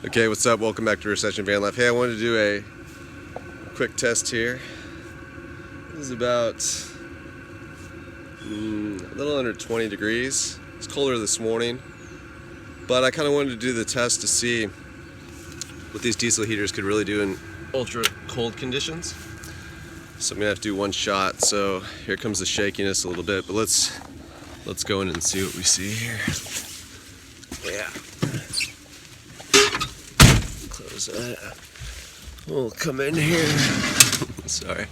Okay, what's up? Welcome back to Recession Van Life. Hey, I wanted to do a quick test here. This is about a little under 20 degrees. It's colder this morning, but I kind of wanted to do the test to see what these diesel heaters could really do in ultra cold conditions. So I'm gonna have to do one shot. So here comes the shakiness a little bit, but let's go in and see what we see here. Yeah. Close that. We'll come in here. Sorry.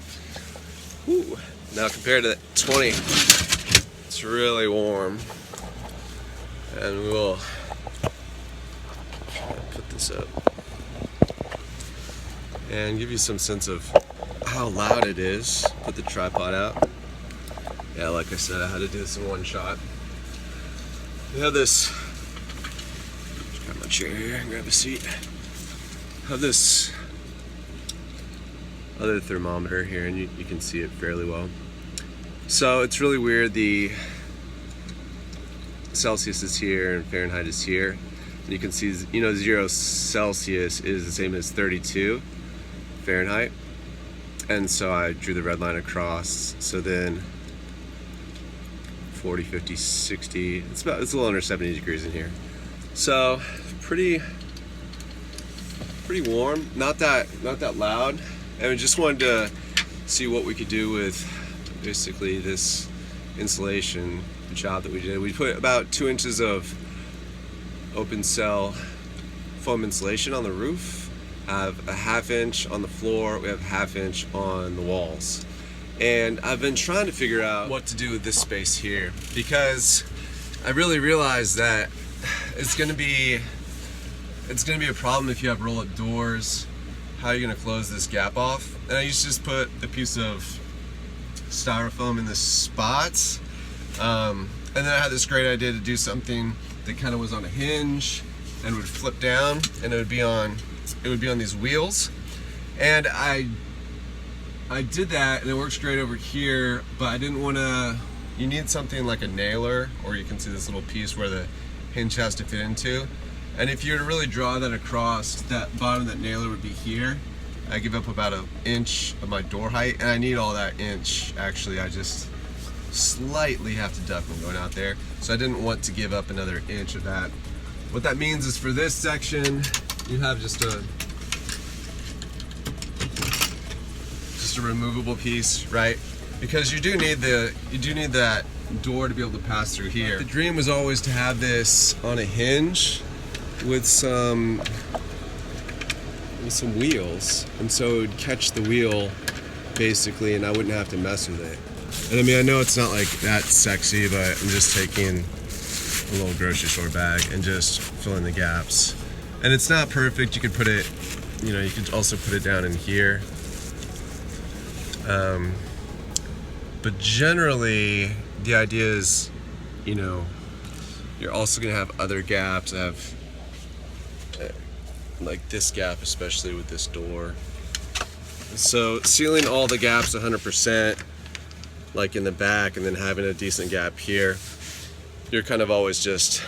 Whew. Now compared to that 20, it's really warm. And we'll try to put this up and give you some sense of how loud it is. Put the tripod out. Yeah, like I said, I had to do this in one shot. We have this. Grab my chair here and grab a seat. Have this other thermometer here, and you can see it fairly well. So it's really weird. The Celsius is here and Fahrenheit is here. And you can see, 0 Celsius is the same as 32 Fahrenheit. And so I drew the red line across. So then 40, 50, 60, it's a little under 70 degrees in here. So pretty warm, not that loud. And we just wanted to see what we could do with basically this insulation job that we did. We put about 2 inches of open cell foam insulation on the roof, have a 1/2 inch on the floor, we have 1/2 inch on the walls. And I've been trying to figure out what to do with this space here, because I really realized that it's gonna be a problem if you have roll-up doors. How are you gonna close this gap off? And I used to just put a piece of styrofoam in the spots. And then I had this great idea to do something that kind of was on a hinge and would flip down, and it would be on these wheels. And I did that, and it works great over here, but I didn't want to. You need something like a nailer, or you can see this little piece where the hinge has to fit into. And if you were to really draw that across, that bottom of that nailer would be here. I give up about 1 inch of my door height, and I need all that inch. Actually, I just slightly have to duck when going out there. So I didn't want to give up another inch of that. What that means is for this section, you have just a removable piece, right? Because you do need that door to be able to pass through here. The dream was always to have this on a hinge with some wheels, and so it would catch the wheel basically, and I wouldn't have to mess with it. And I mean, I know it's not like that sexy, but I'm just taking a little grocery store bag and just filling the gaps. And it's not perfect. You could put it, you could also put it down in here. But generally, the idea is, you're also gonna have other gaps. I have like this gap, especially with this door. So sealing all the gaps 100%, like in the back, and then having a decent gap here, you're kind of always just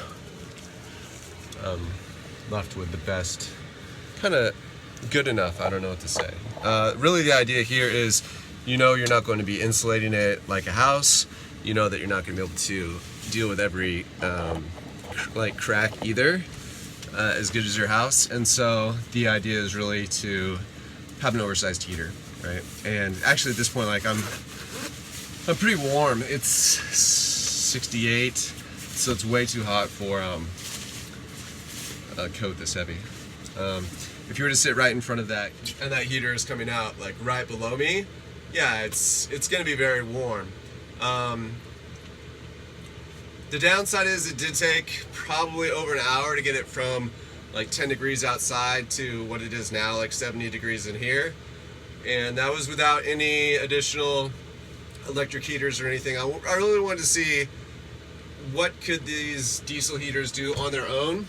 left with the best, kind of good enough, I don't know what to say. Really the idea here is, you're not going to be insulating it like a house. You know that you're not going to be able to deal with every crack either, as good as your house. And so the idea is really to have an oversized heater, right? And actually at this point, I'm pretty warm. It's 68, so it's way too hot for a coat this heavy. If you were to sit right in front of that, and that heater is coming out like right below me, yeah, it's gonna be very warm. The downside is it did take probably over an hour to get it from like 10 degrees outside to what it is now, like 70 degrees in here. And that was without any additional electric heaters or anything. I really wanted to see what could these diesel heaters do on their own.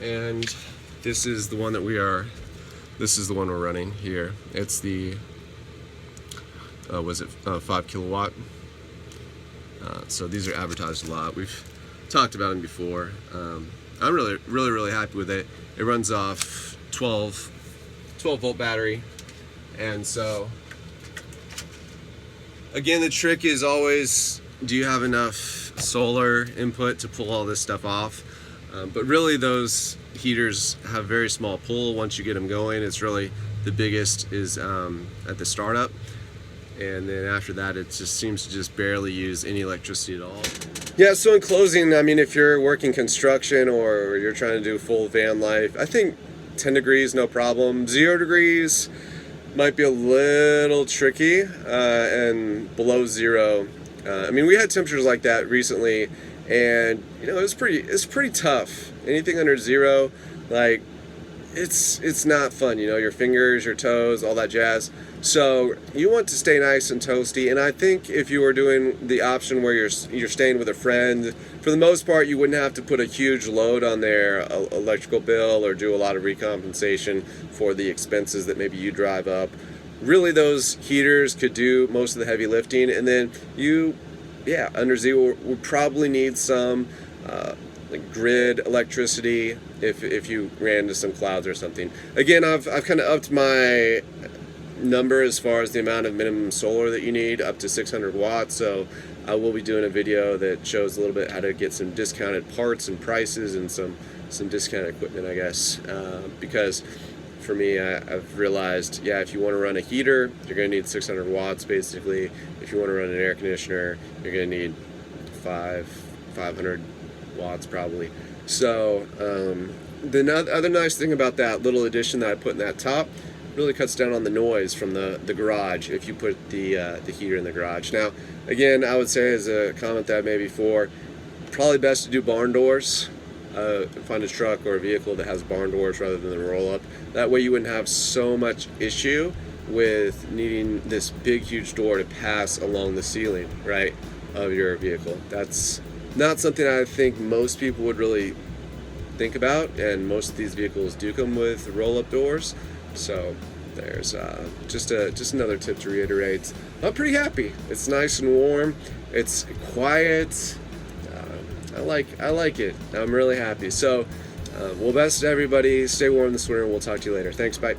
And this is the one that we're running here. It's the 5 kilowatt. So these are advertised a lot. We've talked about them before. I'm really happy with it. It runs off 12 volt battery, and so again, the trick is always, do you have enough solar input to pull all this stuff off? But really, those heaters have very small pull once you get them going. It's really, the biggest is at the startup, and then after that it just seems to just barely use any electricity at all. Yeah, so in closing, I mean, if you're working construction or you're trying to do full van life, I think 10 degrees, no problem. 0 degrees might be a little tricky, and below zero. I mean, we had temperatures like that recently, and you know, it's pretty tough. Anything under zero, like, it's not fun, you know, your fingers, your toes, all that jazz. So you want to stay nice and toasty, and I think if you were doing the option where you're staying with a friend, for the most part you wouldn't have to put a huge load on their electrical bill or do a lot of recompensation for the expenses that maybe you drive up. Really, those heaters could do most of the heavy lifting, and then under zero would probably need some like grid electricity if you ran into some clouds or something. Again, I've kind of upped my number as far as the amount of minimum solar that you need, up to 600 watts. So I will be doing a video that shows a little bit how to get some discounted parts and prices and some discounted equipment, I guess, because for me, I've realized, if you want to run a heater, you're going to need 600 watts basically. If you want to run an air conditioner, you're going to need 500 watts probably. So the other nice thing about that little addition that I put in that top, really cuts down on the noise from the garage if you put the heater in the garage. Now, again, I would say, as a comment that I made before, probably best to do barn doors. Find a truck or a vehicle that has barn doors rather than the roll-up. That way you wouldn't have so much issue with needing this big, huge door to pass along the ceiling, right, of your vehicle. That's not something I think most people would really think about, and most of these vehicles do come with roll-up doors. So there's just another tip to reiterate. I'm pretty happy. It's nice and warm. It's quiet. I like it. I'm really happy. So, well, best to everybody. Stay warm this winter. We'll talk to you later. Thanks. Bye.